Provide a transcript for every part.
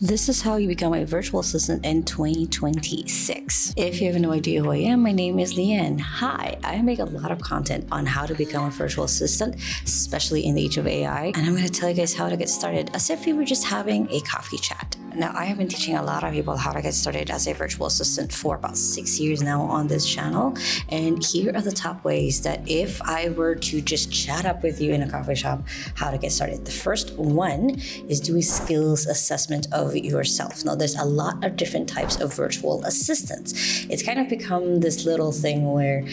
This is how you become a virtual assistant in 2026. If you have no idea who I am, my name is Leanne. Hi, I make a lot of content on how to become a virtual assistant, especially in the age of AI. And I'm going to tell you guys how to get started as if we were just having a coffee chat. Now, I have been teaching a lot of people how to get started as a virtual assistant for about 6 years now on this channel. And here are the top ways that if I were to just chat up with you in a coffee shop, how to get started. The first one is do a skills assessment of yourself. Now, there's a lot of different types of virtual assistants. It's kind of become this little thing where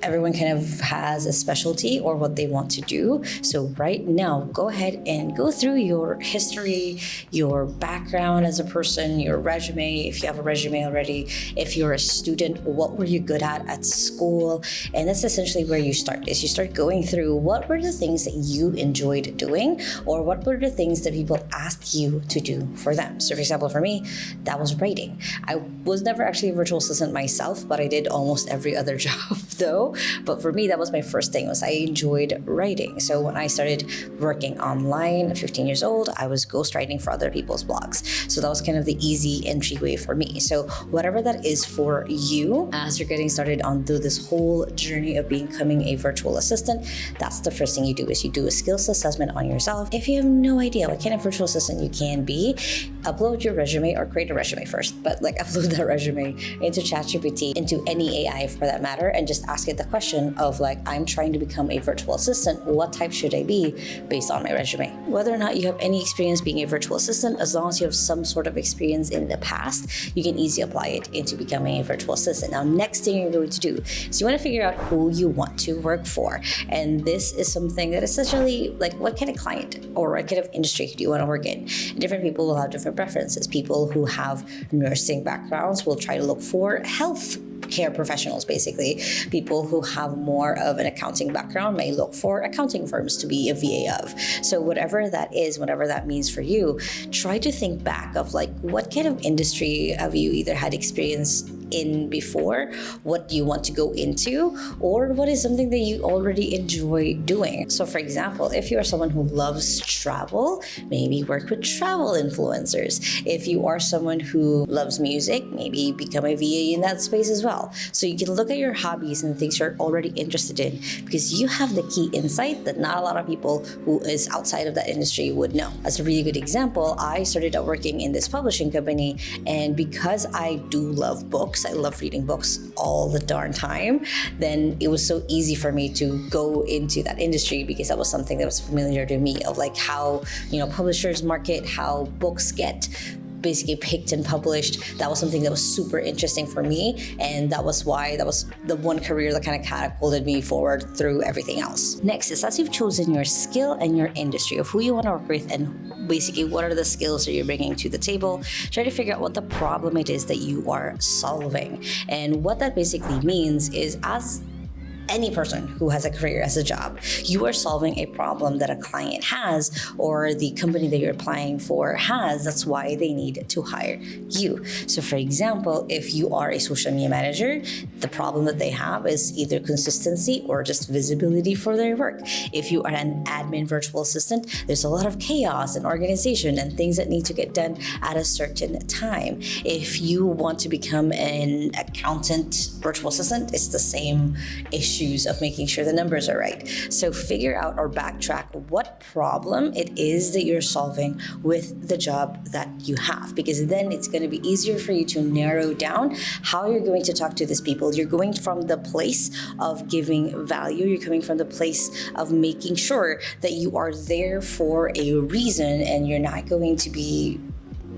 everyone kind of has a specialty or what they want to do. So right now, go ahead and go through your history, your background as a person, your resume, if you have a resume already, if you're a student, what were you good at school? And that's essentially where you start, is you start going through what were the things that you enjoyed doing, or what were the things that people asked you to do for them. So for example, for me, that was writing. I was never actually a virtual assistant myself, but I did almost every other job though. But for me, that was my first thing, was I enjoyed writing. So when I started working online at 15 years old, I was ghostwriting for other people's blogs. So that was kind of the easy entryway for me. So whatever that is for you, as you're getting started on this whole journey of becoming a virtual assistant, that's the first thing you do, is you do a skills assessment on yourself. If you have no idea what kind of virtual assistant you can be, upload your resume, or create a resume first, but upload that resume into ChatGPT, into any AI for that matter, and just ask it the question of I'm trying to become a virtual assistant. What type should I be based on my resume? Whether or not you have any experience being a virtual assistant, as long as you have some sort of experience in the past, you can easily apply it into becoming a virtual assistant. Now, next thing you're going to do is you want to figure out who you want to work for. And this is something that essentially, what kind of client or what kind of industry do you want to work in? Different people will have different preferences. People who have nursing backgrounds will try to look for health care professionals, basically. People who have more of an accounting background may look for accounting firms to be a VA of. So whatever that is, whatever that means for you, try to think back of what kind of industry have you either had experience in before, what do you want to go into, or what is something that you already enjoy doing. So for example, if you are someone who loves travel, maybe work with travel influencers. If you are someone who loves music, maybe become a VA in that space as well. So you can look at your hobbies and things you're already interested in, because you have the key insight that not a lot of people who is outside of that industry would know. As a really good example, I started out working in this publishing company, and because I do love books, I love reading books all the darn time, then it was so easy for me to go into that industry, because that was something that was familiar to me, of how publishers market, how books get basically picked and published. That was something that was super interesting for me, and that was the one career that kind of catapulted me forward through everything else. Next is, as you've chosen your skill and your industry of who you want to work with, and basically what are the skills that you're bringing to the table, try to figure out what the problem it is that you are solving. And what that basically means is, as any person who has a career as a job, you are solving a problem that a client has, or the company that you're applying for has. That's why they need to hire you. So for example, if you are a social media manager, the problem that they have is either consistency or just visibility for their work. If you are an admin virtual assistant, there's a lot of chaos and organization and things that need to get done at a certain time. If you want to become an accountant virtual assistant, it's the same issues of making sure the numbers are right. So figure out or backtrack what problem it is that you're solving with the job that you have, because then it's going to be easier for you to narrow down how you're going to talk to these people. You're going from the place of giving value. You're coming from the place of making sure that you are there for a reason, and you're not going to be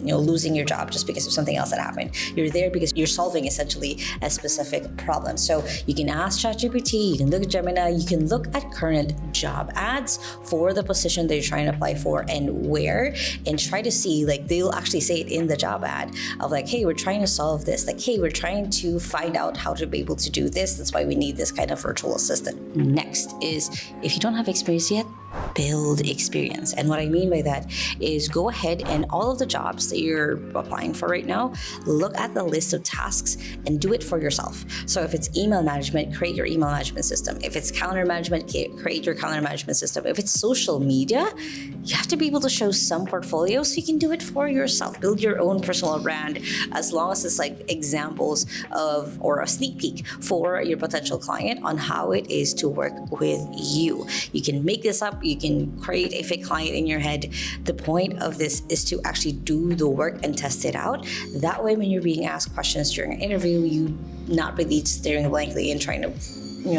losing your job just because of something else that happened. You're there because you're solving essentially a specific problem. So you can ask ChatGPT, you can look at Gemini, you can look at current job ads for the position that you're trying to apply for and where, and try to see, they'll actually say it in the job ad of hey, we're trying to solve this. Hey, we're trying to find out how to be able to do this. That's why we need this kind of virtual assistant. Next is, if you don't have experience yet, build experience. And what I mean by that is go ahead and all of the jobs that you're applying for right now, look at the list of tasks and do it for yourself. So if it's email management, create your email management system. If it's calendar management, create your calendar management system. If it's social media, you have to be able to show some portfolio so you can do it for yourself. Build your own personal brand, as long as it's like examples of or a sneak peek for your potential client on how it is to work with you. You can make this up, you can create a fake client in your head. The point of this is to actually do the work and test it out. That way, when you're being asked questions during an interview, you not really staring blankly and trying to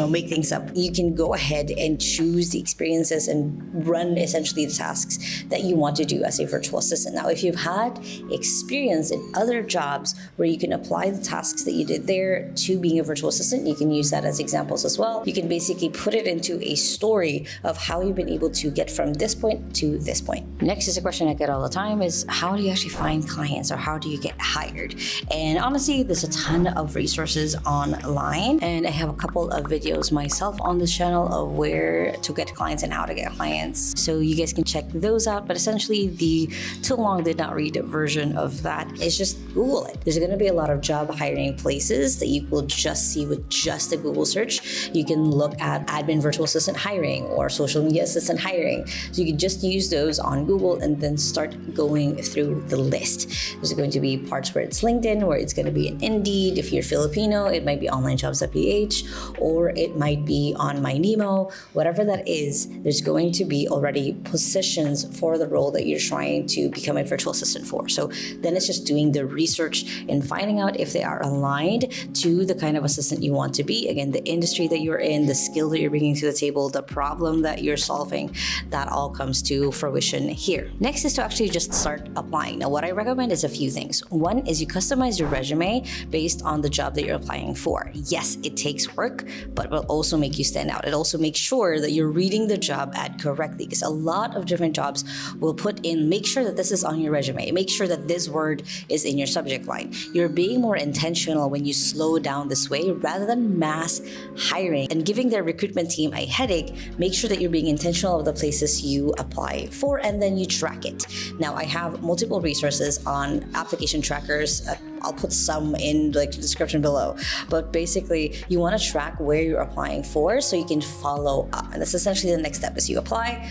make things up. You can go ahead and choose the experiences and run essentially the tasks that you want to do as a virtual assistant. Now, if you've had experience in other jobs where you can apply the tasks that you did there to being a virtual assistant, you can use that as examples as well. You can basically put it into a story of how you've been able to get from this point to this point. Next is a question I get all the time is, how do you actually find clients, or how do you get hired? And honestly, there's a ton of resources online, and I have a couple of videos myself on this channel of where to get clients and how to get clients, so you guys can check those out. But essentially, the too long did not read version of that is just Google it. There's going to be a lot of job hiring places that you will just see with just a Google search. You can look at admin virtual assistant hiring or social media assistant hiring. So you can just use those on Google and then start going through the list. There's going to be parts where it's LinkedIn, where it's going to be an Indeed. If you're Filipino, it might be onlinejobs.ph, or it might be on my Nemo. Whatever that is, there's going to be already positions for the role that you're trying to become a virtual assistant for. So then it's just doing the research and finding out if they are aligned to the kind of assistant you want to be. Again, the industry that you're in, the skill that you're bringing to the table, the problem that you're solving, that all comes to fruition here. Next is to actually just start applying. Now, what I recommend is a few things. One is you customize your resume based on the job that you're applying for. Yes, it takes work, but will also make you stand out. It also makes sure that you're reading the job ad correctly, because a lot of different jobs will put in, make sure that this is on your resume, make sure that this word is in your subject line. You're being more intentional when you slow down this way rather than mass hiring and giving their recruitment team a headache. Make sure that you're being intentional of the places you apply for, and then you track it. Now, I have multiple resources on application trackers. I'll put some in the description below, but basically you want to track where you're applying for so you can follow up. And that's essentially the next step is you apply,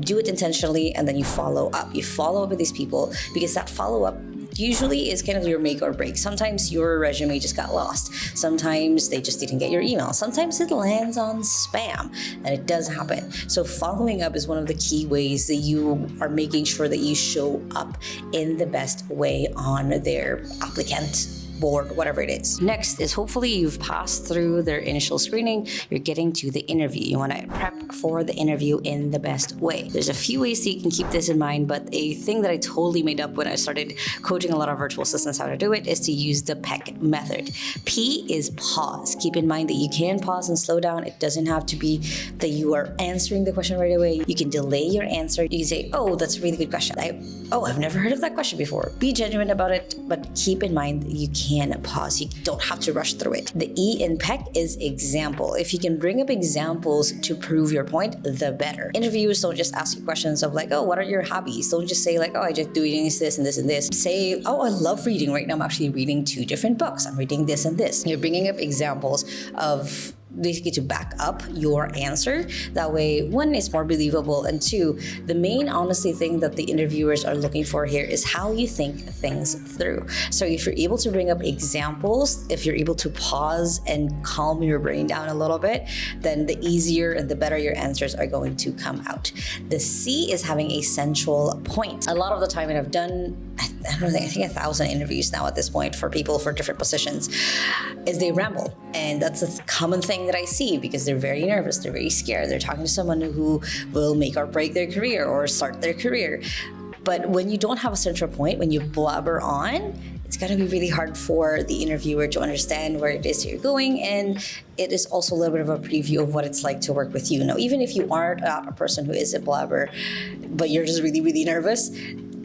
do it intentionally, and then you follow up. You follow up with these people, because that follow up usually is kind of your make or break. Sometimes your resume just got lost. Sometimes they just didn't get your email. Sometimes it lands on spam, and it does happen. So following up is one of the key ways that you are making sure that you show up in the best way on their applicant board, whatever it is. Next is hopefully you've passed through their initial screening. You're getting to the interview. You want to prep for the interview in the best way. There's a few ways that you can keep this in mind, but a thing that I totally made up when I started coaching a lot of virtual assistants how to do it is to use the PEC method. P is pause. Keep in mind that you can pause and slow down. It doesn't have to be that you are answering the question right away. You can delay your answer. You can say, oh, that's a really good question. I've never heard of that question before. Be genuine about it, but keep in mind that you can pause. You don't have to rush through it. The E in PEC is example. If you can bring up examples to prove your point, the better. Interviewers don't just ask you questions of like, oh, what are your hobbies? Don't just say like, oh, I just do this and this and this. Say, oh, I love reading. Right now I'm actually reading 2 different books. I'm reading this and this. You're bringing up examples of basically to back up your answer. That way, 1, it's more believable, and 2, the main honestly thing that the interviewers are looking for here is how you think things through. So if you're able to bring up examples, if you're able to pause and calm your brain down a little bit, then the easier and the better your answers are going to come out. The C is having a central point. A lot of the time, and I've done I think 1,000 interviews now at this point for people for different positions, is they ramble. And that's a common thing that I see, because they're very nervous, they're very scared. They're talking to someone who will make or break their career or start their career. But when you don't have a central point, when you blabber on, it's going to be really hard for the interviewer to understand where it is you're going. And it is also a little bit of a preview of what it's like to work with you. Now, even if you aren't a person who is a blabber, but you're just really, really nervous,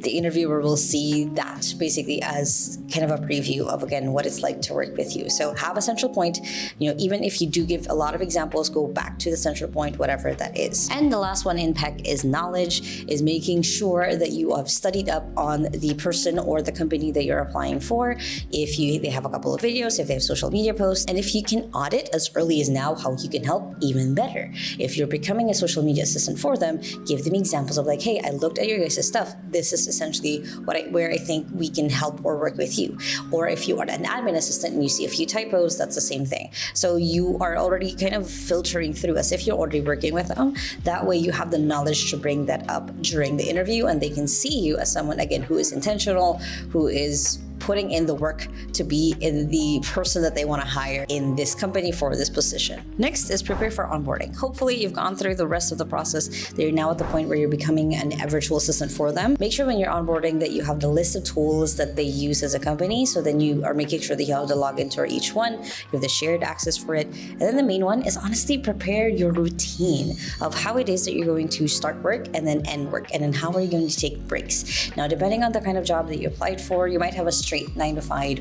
the interviewer will see that basically as kind of a preview of, again, what it's like to work with you. So have a central point. Even if you do give a lot of examples, go back to the central point, whatever that is. And the last one in PEC is knowledge, is making sure that you have studied up on the person or the company that you're applying for. If they have a couple of videos, if they have social media posts, and if you can audit as early as now how you can help, even better. If you're becoming a social media assistant for them, give them examples of like, hey, I looked at your guys' stuff. This is essentially where I think we can help or work with you. Or if you are an admin assistant and you see a few typos, that's the same thing. So you are already kind of filtering through as if you're already working with them. That way you have the knowledge to bring that up during the interview, and they can see you as someone, again, who is intentional, who is putting in the work to be in the person that they want to hire in this company for this position. Next is prepare for onboarding. Hopefully you've gone through the rest of the process. That you're now at the point where you're becoming a virtual assistant for them. Make sure when you're onboarding that you have the list of tools that they use as a company. So then you are making sure that you have the login to each one. You have the shared access for it. And then the main one is honestly prepare your routine of how it is that you're going to start work and then end work. And then how are you going to take breaks? Now, depending on the kind of job that you applied for, you might have a straight 9 to 5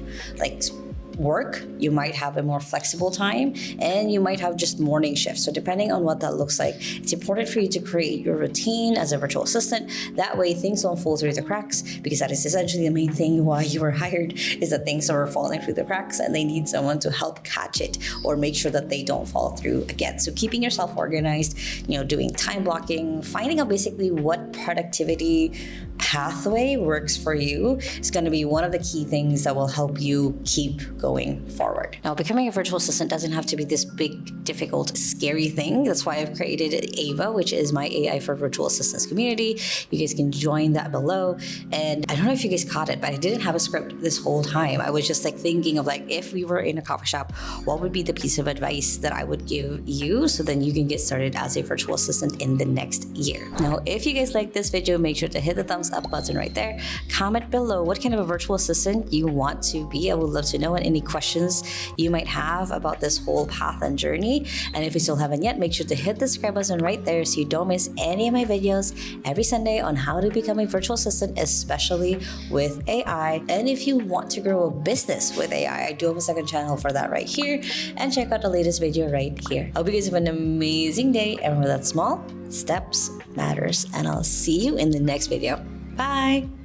work, you might have a more flexible time, and you might have just morning shifts. So depending on what that looks like, it's important for you to create your routine as a virtual assistant. That way things don't fall through the cracks, because that is essentially the main thing why you were hired, is that things are falling through the cracks and they need someone to help catch it or make sure that they don't fall through again. So keeping yourself organized, doing time blocking, finding out basically what productivity pathway works for you is going to be one of the key things that will help you keep going forward. Now, becoming a virtual assistant doesn't have to be this big, difficult, scary thing. That's why I've created Ava, which is my AI for virtual assistants community. You guys can join that below. And I don't know if you guys caught it, but I didn't have a script this whole time. I was just thinking of if we were in a coffee shop, what would be the piece of advice that I would give you so then you can get started as a virtual assistant in the next year. Now, if you guys like this video, make sure to hit the thumbs up button right there. Comment below what kind of a virtual assistant you want to be. I would love to know, and any questions you might have about this whole path and journey. And if you still haven't yet, make sure to hit the subscribe button right there so you don't miss any of my videos every Sunday on how to become a virtual assistant, especially with AI. And if you want to grow a business with AI, I do have a second channel for that right here. And check out the latest video right here. I hope you guys have an amazing day. And remember that small steps matters. And I'll see you in the next video. Bye.